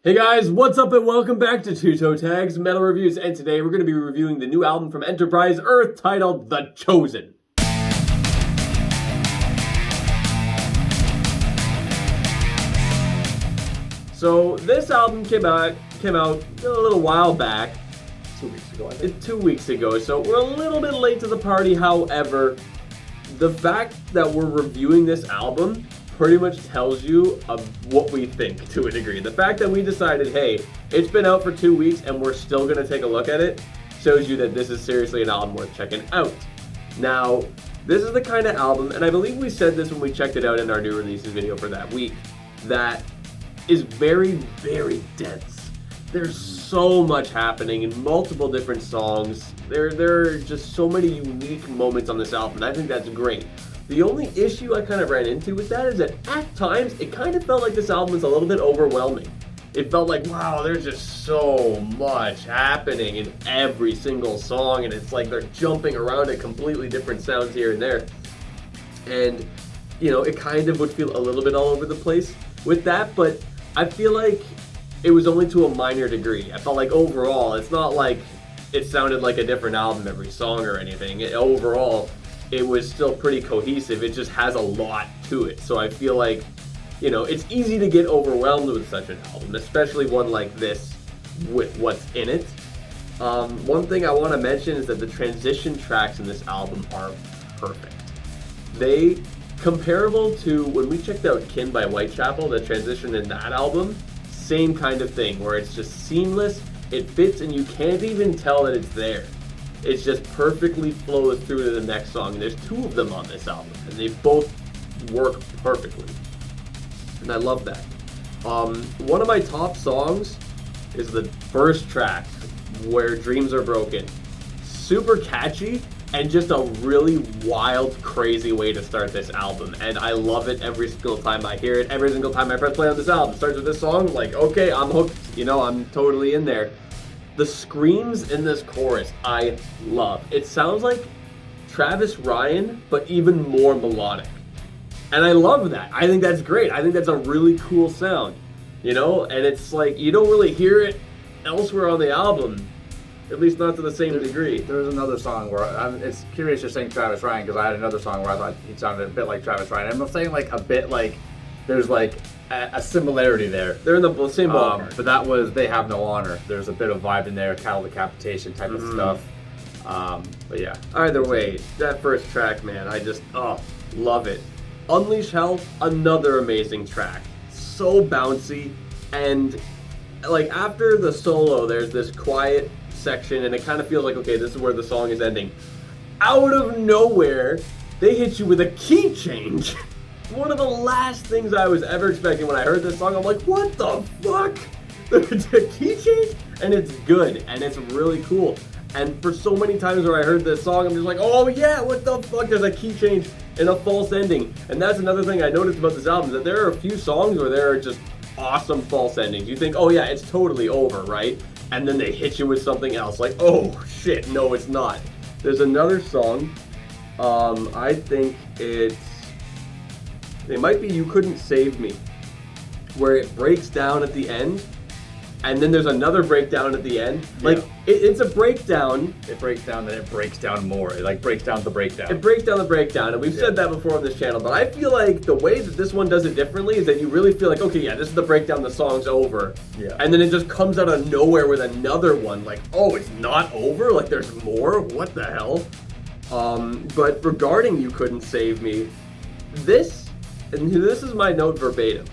Hey guys, what's up and welcome back to Toe Tags Metal Reviews, and today we're going to be reviewing the new album from Enterprise Earth titled The Chosen. So this album came out a little while back. 2 weeks ago, I think. 2 weeks ago, so we're a little bit late to the party. However, the fact that we're reviewing this album pretty much tells you of what we think to a degree. The fact that we decided, hey, it's been out for 2 weeks and we're still going to take a look at it shows you that this is seriously an album worth checking out. Now, this is the kind of album, and I believe we said this when we checked it out in our new releases video for that week, that is very, very dense. There's so much happening in multiple different songs. There are just so many unique moments on this album, and I think that's great. The only issue I kind of ran into with that is that at times it kind of felt like this album was a little bit overwhelming. It felt like, wow, there's just so much happening in every single song, and it's like they're jumping around to completely different sounds here and there. And, you know, it kind of would feel a little bit all over the place with that, but I feel like it was only to a minor degree. I felt like overall, it's not like it sounded like a different album every song or anything. Overall, it was still pretty cohesive. It just has a lot to it. So I feel like, you know, it's easy to get overwhelmed with such an album, especially one like this with what's in it. One thing I want to mention is that the transition tracks in this album are perfect. They, comparable to when we checked out Kin by Whitechapel, the transition in that album, same kind of thing, where it's just seamless, it fits, and you can't even tell that it's there. It just perfectly flows through to the next song. And there's two of them on this album, and they both work perfectly. And I love that. One of my top songs is the first track, Where Dreams Are Broken. Super catchy, and just a really wild, crazy way to start this album. And I love it every single time I hear it. Every single time I press play on this album. It starts with this song, like, okay, I'm hooked. You know, I'm totally in there. The screams in this chorus, I love. It sounds like Travis Ryan, but even more melodic. And I love that. I think that's great. I think that's a really cool sound, you know? And it's like, you don't really hear it elsewhere on the album, at least not to the same degree. There's another song where, it's curious you're saying Travis Ryan, because I had another song where I thought he sounded a bit like Travis Ryan. I'm not saying like a bit like, there's like a similarity there. They're in the same ballpark. But that was They Have No Honor. There's a bit of vibe in there, cattle decapitation type of stuff. But yeah. Either way, that first track, man, I just, love it. Unleash Hell, another amazing track. So bouncy, and like after the solo, there's this quiet section, and it kind of feels like, okay, this is where the song is ending. Out of nowhere, they hit you with a key change. One of the last things I was ever expecting when I heard this song. I'm like, what the fuck? There's a key change? And it's good, and it's really cool. And for so many times where I heard this song, I'm just like, oh yeah, what the fuck? There's a key change and a false ending. And that's another thing I noticed about this album, that there are a few songs where there are just awesome false endings. You think, oh yeah, it's totally over, right? And then they hit you with something else, like, oh shit, no it's not. There's another song, I think it might be You Couldn't Save Me, where it breaks down at the end, and then there's another breakdown at the end. Like, it's a breakdown. It breaks down, then it breaks down more. It like breaks down the breakdown. It breaks down the breakdown, and we've said that before on this channel, but I feel like the way that this one does it differently is that you really feel like, okay, yeah, this is the breakdown, the song's over. Yeah. And then it just comes out of nowhere with another one, like, oh, it's not over? Like, there's more? What the hell? But regarding You Couldn't Save Me, this is my note verbatim.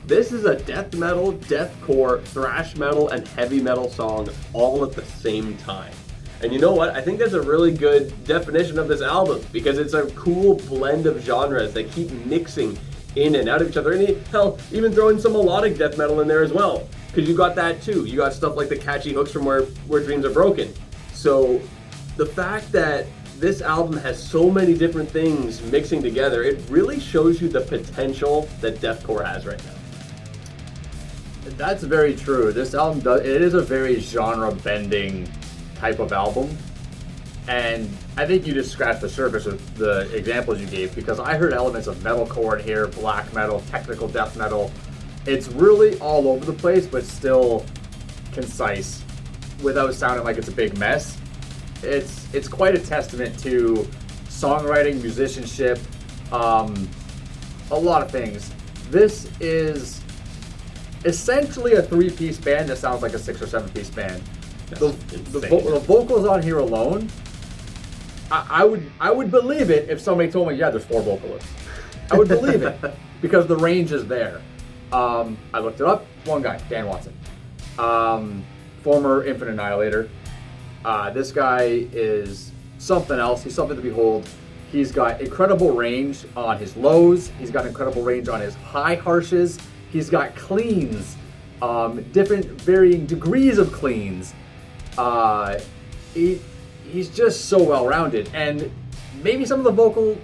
This is a death metal, deathcore, thrash metal, and heavy metal song all at the same time. And you know what? I think that's a really good definition of this album, because it's a cool blend of genres that keep mixing in and out of each other. And hell, even throwing some melodic death metal in there as well, because you got that too. You got stuff like the catchy hooks from Where Dreams Are Broken. So the fact that this album has so many different things mixing together, it really shows you the potential that deathcore has right now. That's very true. This album it is a very genre-bending type of album. And I think you just scratched the surface with the examples you gave, because I heard elements of metalcore in here, black metal, technical death metal, It's really all over the place, but still concise, without sounding like it's a big mess. It's quite a testament to songwriting, musicianship, a lot of things. This is essentially a 3-piece band that sounds like a 6 or 7-piece band. The vocals on here alone, I would believe it if somebody told me, yeah, there's 4 vocalists. I would believe it because the range is there. I looked it up. One guy, Dan Watson, former Infinite Annihilator. This guy is something else. He's something to behold. He's got incredible range on his lows. He's got incredible range on his high harshes. He's got cleans, different varying degrees of cleans. He's just so well-rounded. And maybe some of the vocal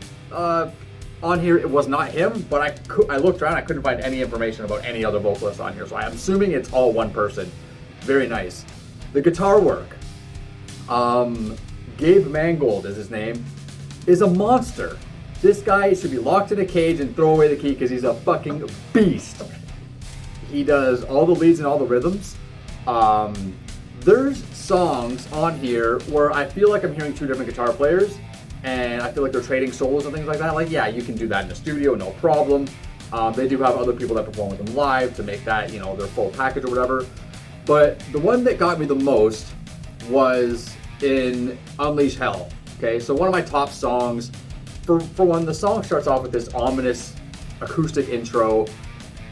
on here, it was not him, but I looked around, I couldn't find any information about any other vocalist on here. So I'm assuming it's all one person. Very nice. The guitar work. Gabe Mangold is his name, is a monster. This guy should be locked in a cage and throw away the key because he's a fucking beast. He does all the leads and all the rhythms. There's songs on here where I feel like I'm hearing 2 different guitar players and I feel like they're trading solos and things like that. Like, yeah, you can do that in the studio, no problem. They do have other people that perform with them live to make that, their full package or whatever. But the one that got me the most was in Unleash Hell. Okay, so one of my top songs. For one, the song starts off with this ominous acoustic intro.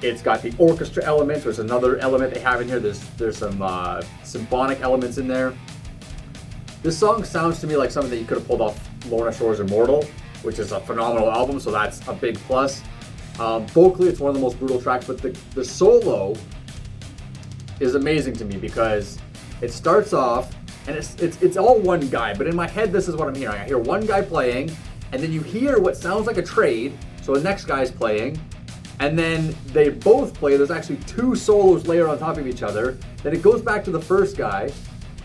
It's got the orchestra elements, which is another element they have in here. There's some symphonic elements in there. This song sounds to me like something that you could have pulled off Lorna Shore's Immortal, which is a phenomenal album, so that's a big plus. Vocally, it's one of the most brutal tracks, but the solo is amazing to me because it starts off, and it's all one guy, but in my head, this is what I'm hearing. I hear one guy playing, and then you hear what sounds like a trade, so the next guy's playing, and then they both play. There's actually 2 solos layered on top of each other. Then it goes back to the first guy.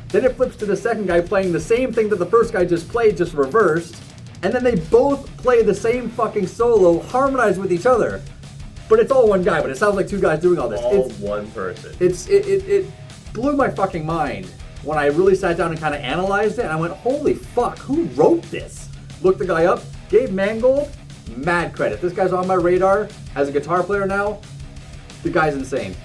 Then it flips to the second guy playing the same thing that the first guy just played, just reversed. And then they both play the same fucking solo, harmonized with each other. But it's all one guy, but it sounds like 2 guys doing all this. It's one person. It blew my fucking mind when I really sat down and kind of analyzed it. And I went, holy fuck, who wrote this? Looked the guy up. Gabe Mangold, mad credit. This guy's on my radar as a guitar player now. The guy's insane.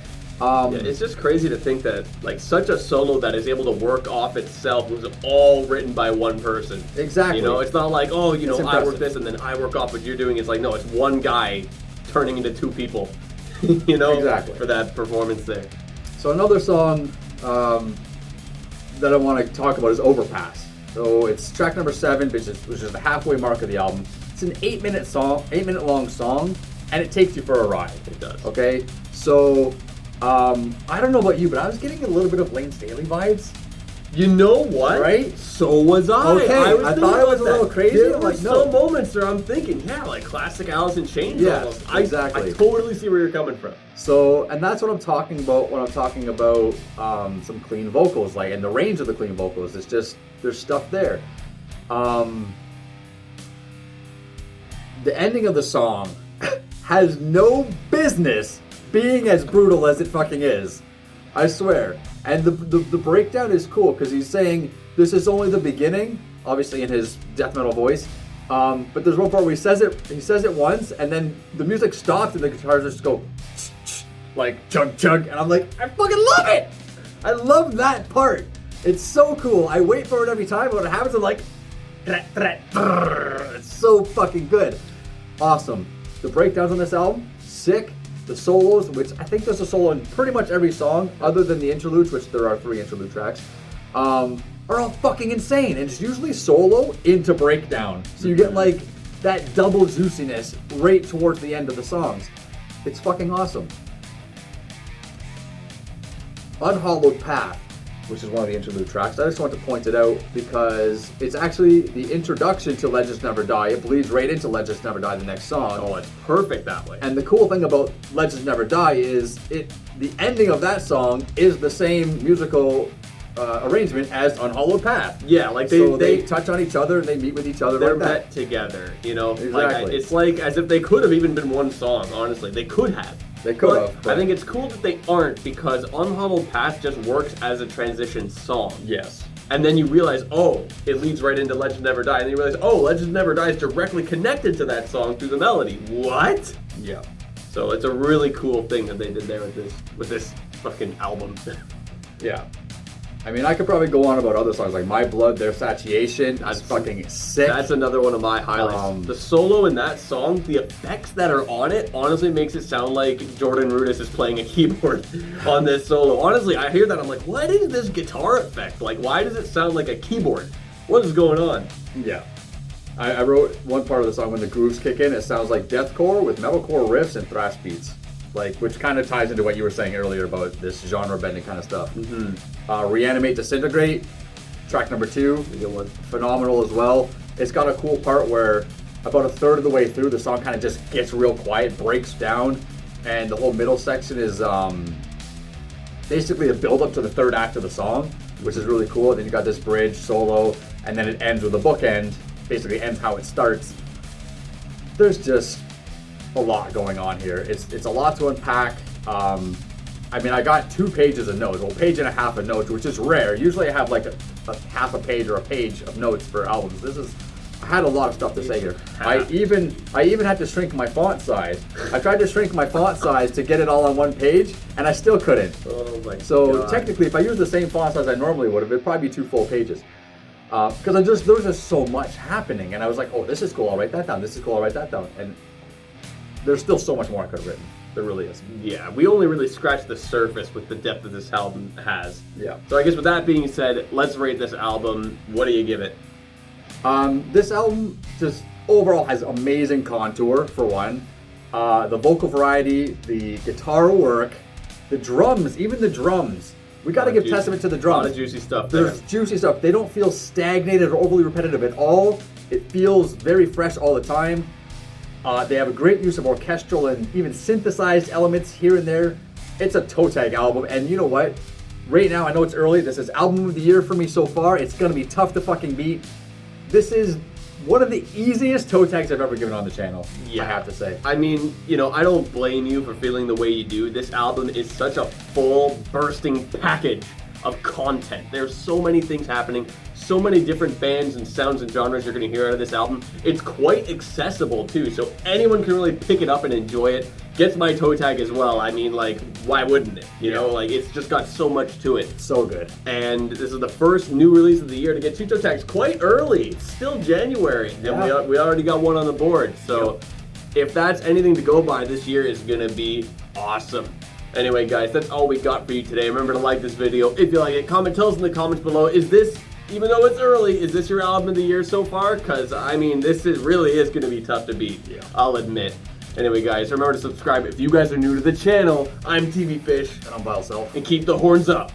It's just crazy to think that like such a solo that is able to work off itself was all written by one person. Exactly. It's not like, I work this and then I work off what you're doing. It's like, no, it's one guy turning into 2 people. Exactly. For that performance there. So another song that I want to talk about is Overpass. So it's track number 7, which is the halfway mark of the album. It's an 8-minute long song, and it takes you for a ride. It does. Okay, so I don't know about you, but I was getting a little bit of Lane Staley vibes. You know what? Right? So was I. Okay, I thought it was a little crazy. There I'm were like, no. some moments where I'm thinking, yeah, like classic Alice in Chains Yeah, almost. exactly. I totally see where you're coming from. So, and that's what I'm talking about when I'm talking about some clean vocals, like, and the range of the clean vocals. It's just, there's stuff there. The ending of the song has no business being as brutal as it fucking is. I swear. And the breakdown is cool because he's saying this is only the beginning, obviously in his death metal voice. But there's one part where he says it once, and then the music stops and the guitars just go like chug chug, and I'm like, I fucking love it! I love that part. It's so cool. I wait for it every time, but when it happens, I'm like, it's so fucking good. Awesome. The breakdowns on this album, sick. The solos, which I think there's a solo in pretty much every song, other than the interludes, which there are 3 interlude tracks, are all fucking insane. And it's usually solo into breakdown. So you get like that double juiciness right towards the end of the songs. It's fucking awesome. Unhallowed Path, which is one of the interlude tracks. I just want to point it out because it's actually the introduction to Legends Never Die. It bleeds right into Legends Never Die, the next song. Oh, it's perfect that way. And the cool thing about Legends Never Die is the ending of that song is the same musical arrangement as Unhallowed Path. Yeah, like they touch on each other and they meet with each other. They're like met together, Exactly. Like it's like as if they could have even been one song. Honestly, they could have. They could But have. I think it's cool that they aren't, because Unhobbled Path just works as a transition song. Yes. And then you realize, oh, it leads right into Legend Never Die. And then you realize, oh, Legend Never Die is directly connected to that song through the melody. What? Yeah. So it's a really cool thing that they did there with this fucking album. Yeah. I mean, I could probably go on about other songs like My Blood, Their Satiation. That's fucking sick. That's another one of my highlights. The solo in that song, the effects that are on it, honestly makes it sound like Jordan Rudess is playing a keyboard on this solo. Honestly, I hear that, I'm like, what is this guitar effect? Like, why does it sound like a keyboard? What is going on? Yeah. I wrote one part of the song when the grooves kick in, it sounds like deathcore with metalcore riffs and thrash beats. Like, which kind of ties into what you were saying earlier about this genre bending kind of stuff. Reanimate, Disintegrate, track number 2, Good one. phenomenal as well. It's got a cool part where about a third of the way through, the song kind of just gets real quiet, breaks down, and the whole middle section is basically a build up to the third act of the song, which is really cool. Then you got this bridge solo, and then it ends with a bookend, basically ends how it starts. There's just a lot going on here. It's a lot to unpack. I mean, I got 2 pages of notes, well, page and a half of notes, which is rare. Usually I have like a half a page or a page of notes for albums. I had a lot of stuff to say here. I even had to shrink my font size. I tried to shrink my font size to get it all on one page, and I still couldn't. Oh my So God. technically, if I used the same font size I normally would have, it'd probably be 2 full pages. Because there was just so much happening, and I was like, oh, this is cool, I'll write that down. This is cool, I'll write that down. And there's still so much more I could have written. There really is. Yeah, we only really scratched the surface with the depth that this album has. Yeah. So I guess with that being said, let's rate this album. What do you give it? This album just overall has amazing contour, for one. The vocal variety, the guitar work, the drums, even the drums. We got to give testament to the A lot drums. of juicy stuff there. There's juicy stuff. They don't feel stagnated or overly repetitive at all. It feels very fresh all the time. They have a great use of orchestral and even synthesized elements here and there. It's a toe tag album, and you know what? Right now, I know it's early. This is album of the year for me so far. It's gonna be tough to fucking beat. This is one of the easiest toe tags I've ever given on the channel. Yeah. I have to say. I mean, I don't blame you for feeling the way you do. This album is such a full, bursting package of content. There's so many things happening, so many different bands and sounds and genres you're going to hear out of this album. It's quite accessible too, so anyone can really pick it up and enjoy it. Gets my toe tag as well. I mean, like, why wouldn't it? You know, like, it's just got so much to it. So good. And this is the first new release of the year to get 2 toe tags quite early. It's still January, and we already got one on the board. So if that's anything to go by, this year is going to be awesome. Anyway, guys, that's all we got for you today. Remember to like this video if you like it. Tell us in the comments below, is this, even though it's early, is this your album of the year so far? Because, I mean, this really is going to be tough to beat. Yeah. I'll admit. Anyway, guys, remember to subscribe if you guys are new to the channel. I'm TV Fish. And I'm Vile Self. And keep the horns up.